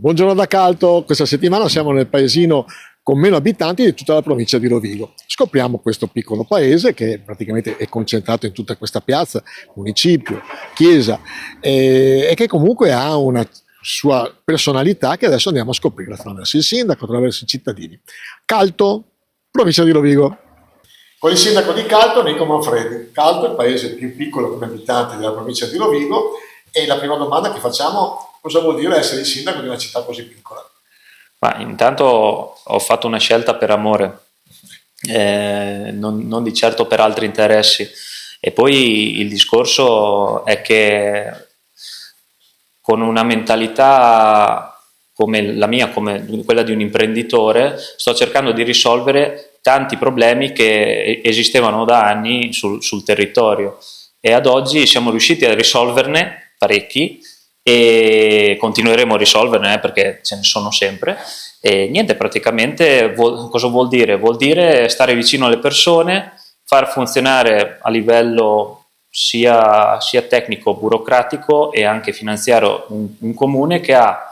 Buongiorno da Calto, questa settimana siamo nel paesino con meno abitanti di tutta la provincia di Rovigo. Scopriamo questo piccolo paese che praticamente è concentrato in tutta questa piazza, municipio, chiesa, e che comunque ha una sua personalità che adesso andiamo a scoprire attraverso il sindaco, attraverso i cittadini. Calto, provincia di Rovigo. Con il sindaco di Calto, Nico Manfredi. Calto è il paese più piccolo come abitanti della provincia di Rovigo e la prima domanda che facciamo: cosa vuol dire essere il sindaco di una città così piccola? Ma intanto ho fatto una scelta per amore, non di certo per altri interessi. E poi il discorso è che con una mentalità come la mia, come quella di un imprenditore, sto cercando di risolvere tanti problemi che esistevano da anni sul territorio, e ad oggi siamo riusciti a risolverne parecchi e continueremo a risolverne, perché ce ne sono sempre. E niente, praticamente cosa vuol dire? Vuol dire stare vicino alle persone, far funzionare a livello sia tecnico, burocratico e anche finanziario un comune che ha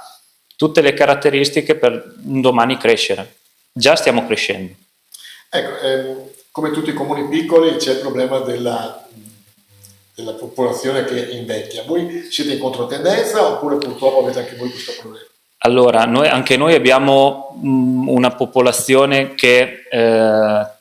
tutte le caratteristiche per un domani crescere. Già stiamo crescendo. Ecco, come tutti i comuni piccoli c'è il problema della popolazione che invecchia. Voi siete in controtendenza oppure purtroppo avete anche voi questo problema? Allora, anche noi abbiamo una popolazione che è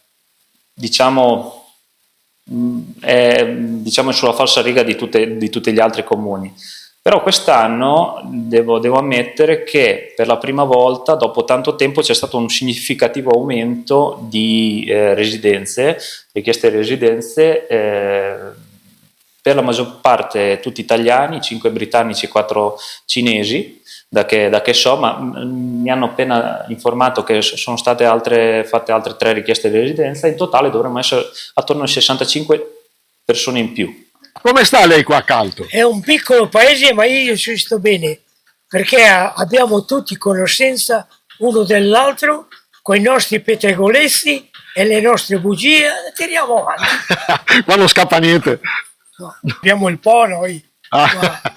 sulla falsa riga di tutti gli altri comuni. Però quest'anno devo ammettere che per la prima volta dopo tanto tempo c'è stato un significativo aumento di richieste di residenze, per la maggior parte tutti italiani, 5 britannici e 4 cinesi, da che so, ma mi hanno appena informato che sono state fatte altre 3 richieste di residenza. In totale dovremmo essere attorno a 65 persone in più. Come sta lei qua a Calto? È un piccolo paese, ma io ci sto bene, perché abbiamo tutti conoscenza uno dell'altro, con i nostri pettegolezzi e le nostre bugie, tiriamo avanti. Qua non scappa niente. No, abbiamo il Po noi.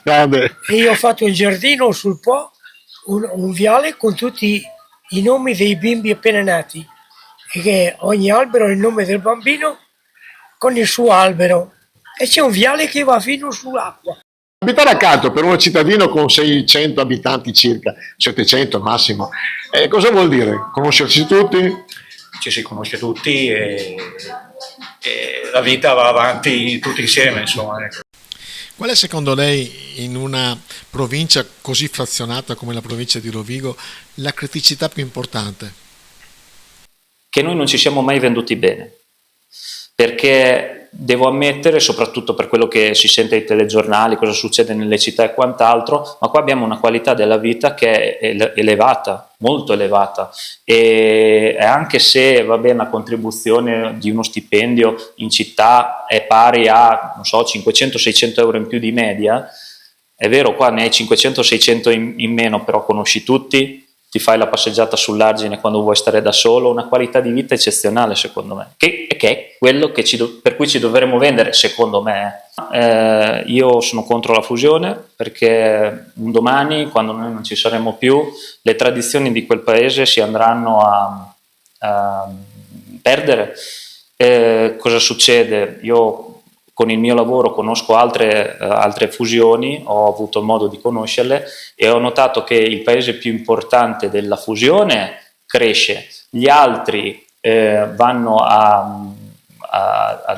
Grande. E io ho fatto il giardino sul Po, un viale con tutti i nomi dei bimbi appena nati, e che ogni albero ha il nome del bambino con il suo albero, e c'è un viale che va fino sull'acqua. Abitare a Calto per un cittadino con 600 abitanti circa, 700 al massimo, cosa vuol dire? Conoscersi tutti? Ci si conosce tutti e la vita va avanti tutti insieme, insomma. Ecco. Qual è secondo lei, in una provincia così frazionata come la provincia di Rovigo, la criticità più importante? Che noi non ci siamo mai venduti bene, perché devo ammettere, soprattutto per quello che si sente ai telegiornali, cosa succede nelle città e quant'altro, ma qua abbiamo una qualità della vita che è elevata, molto elevata, e anche se va bene la contribuzione di uno stipendio in città è pari a, non so, 500-600 euro in più di media, è vero, qua ne hai 500-600 in meno, però conosci tutti, ti fai la passeggiata sull'argine quando vuoi stare da solo, una qualità di vita eccezionale secondo me, che è quello per cui ci dovremmo vendere, secondo me. Io sono contro la fusione, perché un domani, quando noi non ci saremo più, le tradizioni di quel paese si andranno a perdere. Cosa succede? Io con il mio lavoro conosco altre fusioni, ho avuto modo di conoscerle e ho notato che il paese più importante della fusione cresce, gli altri vanno a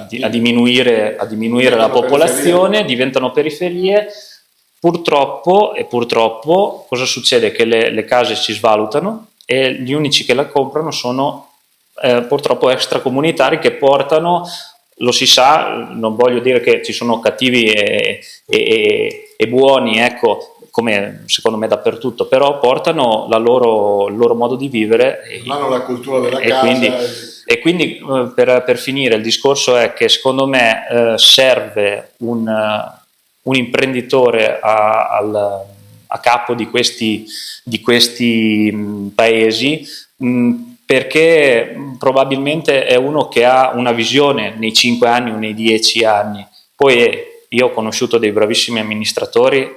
diminuire la popolazione, diventano periferie. Purtroppo cosa succede? Che le case si svalutano e gli unici che la comprano sono purtroppo extracomunitari che portano, lo si sa, non voglio dire che ci sono cattivi e buoni, ecco, come secondo me dappertutto, però portano il loro modo di vivere. Hanno la cultura della casa. Quindi per finire il discorso è che secondo me serve un imprenditore a capo di questi paesi, perché probabilmente è uno che ha una visione nei 5 anni o nei 10 anni. Poi io ho conosciuto dei bravissimi amministratori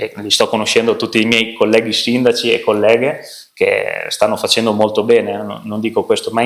e li sto conoscendo tutti i miei colleghi sindaci e colleghe che stanno facendo molto bene, non dico questo, ma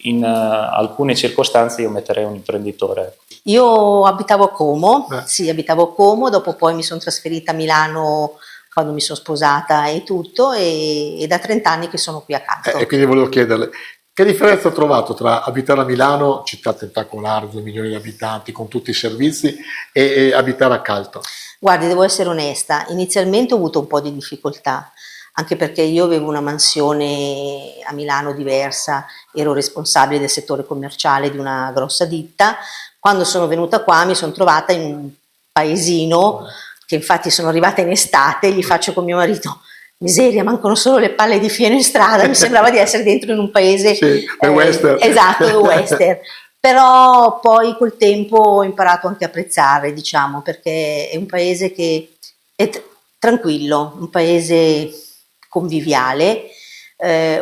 in alcune circostanze io metterei un imprenditore. Io abitavo a Como, sì, abitavo a Como, dopo poi mi sono trasferita a Milano quando mi sono sposata e tutto, e da 30 anni che sono qui a Calto. E quindi volevo chiederle, che differenza ha trovato tra abitare a Milano, città tentacolare, 2 milioni di abitanti, con tutti i servizi, e abitare a Calto? Guardi, devo essere onesta, inizialmente ho avuto un po' di difficoltà, anche perché io avevo una mansione a Milano diversa, ero responsabile del settore commerciale di una grossa ditta. Quando sono venuta qua mi sono trovata in un paesino, che infatti sono arrivata in estate, gli faccio con mio marito: miseria, mancano solo le palle di fieno in strada, mi sembrava di essere dentro in un paese western. Esatto, western. Però poi col tempo ho imparato anche a apprezzare, diciamo, perché è un paese che è tranquillo, un paese conviviale.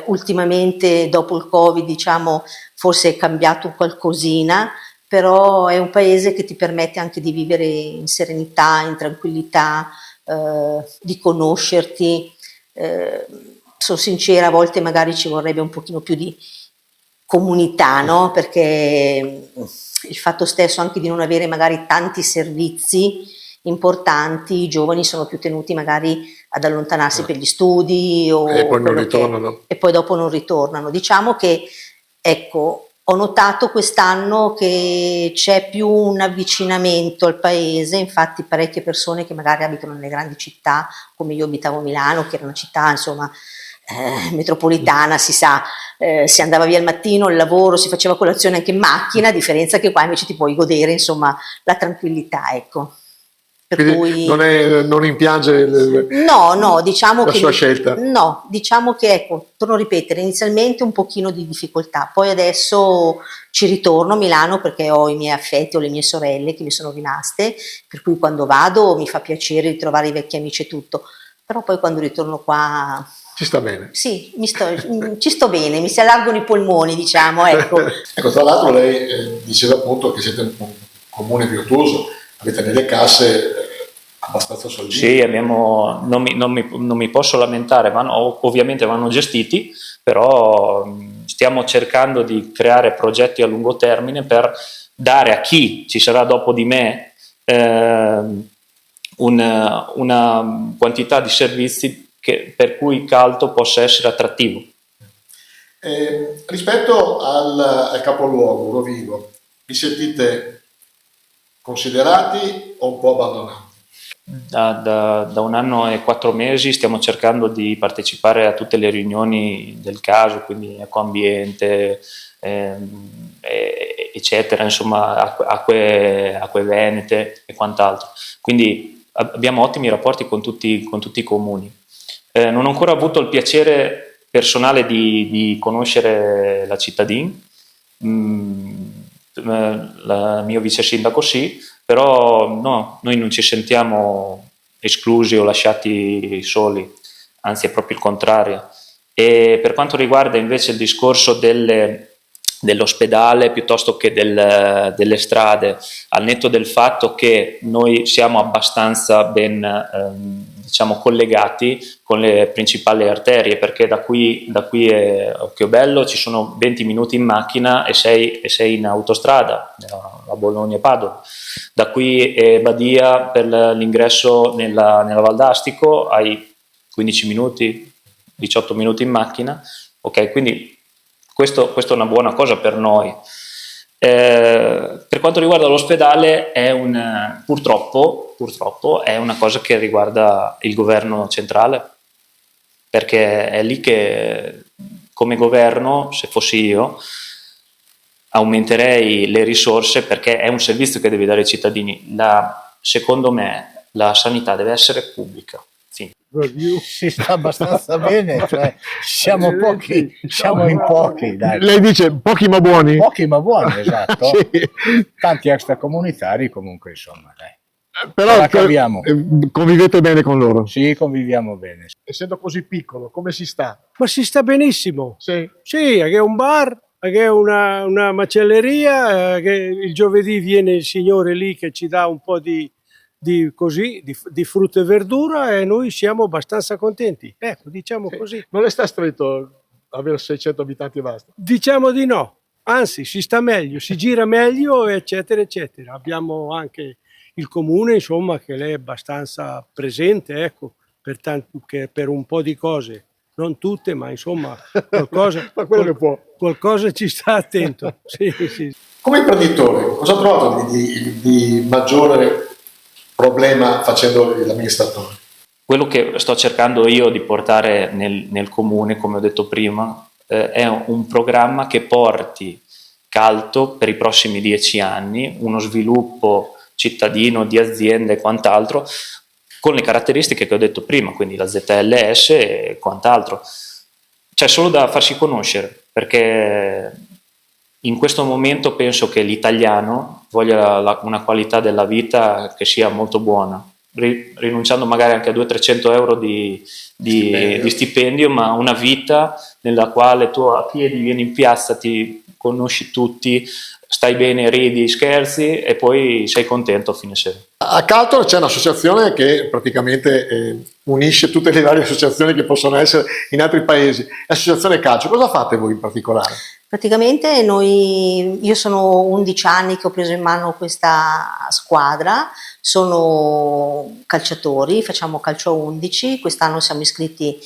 Ultimamente dopo il Covid, diciamo, forse è cambiato qualcosina, però è un paese che ti permette anche di vivere in serenità, in tranquillità, di conoscerti. Sono sincera, a volte magari ci vorrebbe un pochino più di comunità, no? Perché il fatto stesso anche di non avere magari tanti servizi importanti, i giovani sono più tenuti magari ad allontanarsi per gli studi e poi non ritornano. E poi dopo non ritornano. Diciamo che, ecco, ho notato quest'anno che c'è più un avvicinamento al paese, infatti parecchie persone che magari abitano nelle grandi città, come io abitavo a Milano, che era una città, insomma, metropolitana, si sa, si andava via al mattino, al lavoro, si faceva colazione anche in macchina, a differenza che qua invece ti puoi godere, insomma, la tranquillità, ecco. Per Quindi cui non rimpiange no, diciamo la che sua scelta? No, diciamo che, ecco, torno a ripetere, inizialmente un pochino di difficoltà, poi adesso ci ritorno a Milano perché ho i miei affetti, ho le mie sorelle che mi sono rimaste, per cui quando vado mi fa piacere ritrovare i vecchi amici e tutto, però poi quando ritorno qua Ci sta bene. sì, ci sto bene, mi si allargano i polmoni, diciamo, ecco. Ecco, tra l'altro lei diceva appunto che siete un comune virtuoso, avete nelle casse abbastanza soldini. Sì, non mi posso lamentare, ovviamente vanno gestiti, però stiamo cercando di creare progetti a lungo termine per dare a chi ci sarà dopo di me una quantità di servizi per cui Calto possa essere attrattivo. Rispetto al capoluogo, Rovigo, vi sentite considerati o un po' abbandonati? Da 1 anno e 4 mesi stiamo cercando di partecipare a tutte le riunioni del caso, quindi ecoambiente, eccetera, insomma, acque venete e quant'altro. Quindi abbiamo ottimi rapporti con tutti i comuni. Non ho ancora avuto il piacere personale di conoscere la cittadina, il mio vice sindaco sì, però no, noi non ci sentiamo esclusi o lasciati soli, anzi è proprio il contrario. E per quanto riguarda invece il discorso dell'ospedale piuttosto che delle strade, al netto del fatto che noi siamo abbastanza ben diciamo collegati con le principali arterie, perché da qui a Occhiobello ci sono 20 minuti in macchina e sei in autostrada a Bologna e Padova. Da qui Badia per l'ingresso nella Val d'Astico hai 15 minuti, 18 minuti in macchina, ok, quindi questo è una buona cosa per noi. Per quanto riguarda l'ospedale purtroppo è una cosa che riguarda il governo centrale, perché è lì che come governo, se fossi io, aumenterei le risorse, perché è un servizio che devi dare ai cittadini. Secondo me la sanità deve essere pubblica. Sì. Si sta abbastanza bene, cioè siamo pochi, siamo in pochi, dai. Lei dice pochi ma buoni? Pochi ma buoni, esatto. Sì. Tanti extracomunitari comunque, insomma, dai. Però capiamo. Convivete bene con loro? Sì, conviviamo bene. Essendo così piccolo, come si sta? Ma si sta benissimo. Sì. Sì, che è un bar, che è una macelleria, che il giovedì viene il signore lì che ci dà un po' di di frutta e verdura e noi siamo abbastanza contenti. Ecco, diciamo così. Non le sta stretto avere 600 abitanti e basta? Diciamo di no, anzi si sta meglio, si gira meglio, eccetera, eccetera. Abbiamo anche il comune, insomma, che lei è abbastanza presente, ecco, per un po' di cose. Non tutte, ma insomma qualcosa, Ma quello che può. qualcosa ci sta attento. Sì, sì. Come imprenditore, cosa ha trovato di maggiore problema facendo l'amministratore? Quello che sto cercando io di portare nel comune, come ho detto prima, è un programma che porti Calto per i prossimi 10 anni, uno sviluppo cittadino di aziende e quant'altro, con le caratteristiche che ho detto prima, quindi la ZLS e quant'altro. C'è solo da farsi conoscere, perché in questo momento penso che l'italiano voglia una qualità della vita che sia molto buona, rinunciando magari anche a 200-300 euro di stipendio, ma una vita nella quale tu a piedi vieni in piazza, ti conosci tutti, stai bene, ridi, scherzi e poi sei contento a fine sera. A Calto c'è un'associazione che praticamente unisce tutte le varie associazioni che possono essere in altri paesi. L'associazione calcio, cosa fate voi in particolare? Praticamente io sono 11 anni che ho preso in mano questa squadra, sono calciatori, facciamo calcio a 11, quest'anno siamo iscritti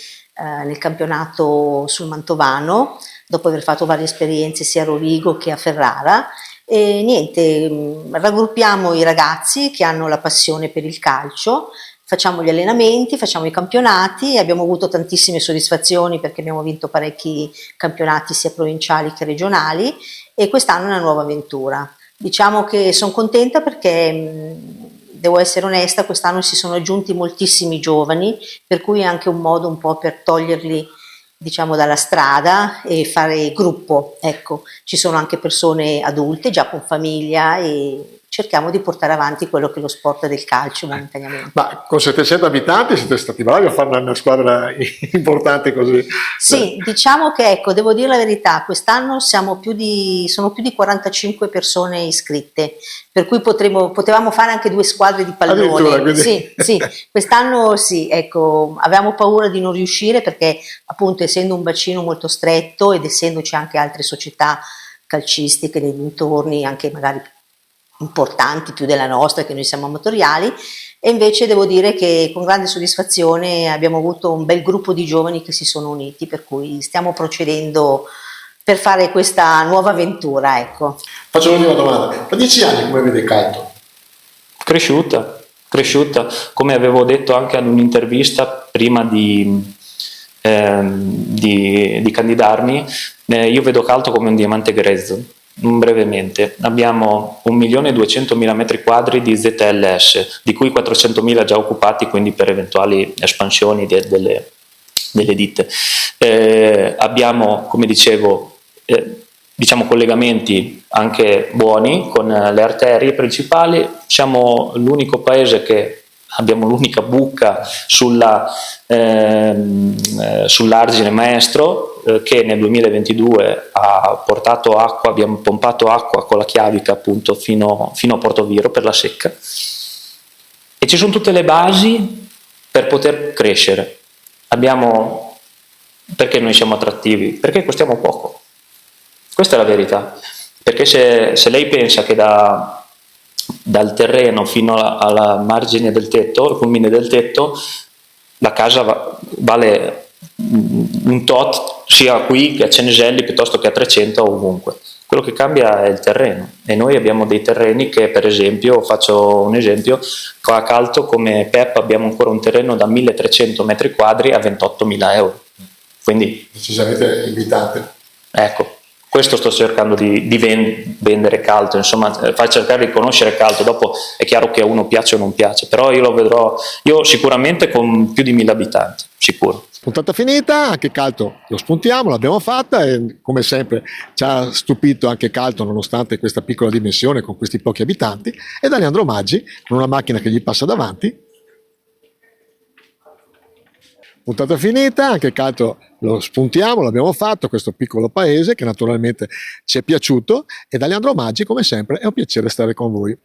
nel campionato sul Mantovano, dopo aver fatto varie esperienze sia a Rovigo che a Ferrara. E niente, raggruppiamo i ragazzi che hanno la passione per il calcio, facciamo gli allenamenti, facciamo i campionati, abbiamo avuto tantissime soddisfazioni perché abbiamo vinto parecchi campionati sia provinciali che regionali e quest'anno è una nuova avventura. Diciamo che sono contenta perché, devo essere onesta, quest'anno si sono aggiunti moltissimi giovani, per cui è anche un modo un po' per toglierli, diciamo, dalla strada e fare gruppo. Ecco, ci sono anche persone adulte già con famiglia e cerchiamo di portare avanti quello che è lo sport del calcio momentaneamente. Ma con 700 abitanti siete stati bravi a fare una squadra importante così? Sì, diciamo che, ecco, devo dire la verità, quest'anno sono più di 45 persone iscritte, per cui potevamo fare anche 2 squadre di pallone. Quindi... Sì, quest'anno sì, ecco, avevamo paura di non riuscire perché appunto essendo un bacino molto stretto ed essendoci anche altre società calcistiche nei dintorni, anche magari importanti più della nostra, che noi siamo amatoriali, e invece devo dire che con grande soddisfazione abbiamo avuto un bel gruppo di giovani che si sono uniti, per cui stiamo procedendo per fare questa nuova avventura, ecco. Faccio l'ultima domanda, tra 10 anni come vede Calto? Cresciuta, come avevo detto anche ad un'intervista prima di candidarmi, io vedo Calto come un diamante grezzo. Brevemente, abbiamo 1.200.000 metri quadri di ZLS, di cui 400.000 già occupati, quindi per eventuali espansioni delle ditte. Abbiamo, come dicevo, diciamo collegamenti anche buoni con le arterie principali. Siamo l'unico paese che abbiamo l'unica buca sull'argine maestro, che nel 2022 ha portato acqua, abbiamo pompato acqua con la chiavica appunto fino a Portoviro per la secca, e ci sono tutte le basi per poter crescere. Perché noi siamo attrattivi? Perché costiamo poco, questa è la verità, perché se lei pensa che dal terreno fino alla margine del tetto, al culmine del tetto, la casa vale un tot sia qui che a Ceneselli piuttosto che a 300 ovunque. Quello che cambia è il terreno, e noi abbiamo dei terreni che, per esempio, faccio un esempio, qua a Calto come PEP abbiamo ancora un terreno da 1.300 metri quadri a 28.000 euro, quindi decisamente invitante. Ecco, questo sto cercando di vendere Calto, insomma, far cercare di conoscere Calto. Dopo è chiaro che a uno piace o non piace, però io lo vedrò, io sicuramente con più di 1.000 abitanti, sicuro. Puntata finita, anche Calto lo spuntiamo, l'abbiamo fatta e come sempre ci ha stupito anche Calto nonostante questa piccola dimensione con questi pochi abitanti, e da Leandro Maggi con una macchina che gli passa davanti. Puntata finita, anche Calto lo spuntiamo, l'abbiamo fatto, questo piccolo paese che naturalmente ci è piaciuto, e da Leandro Maggi come sempre è un piacere stare con voi.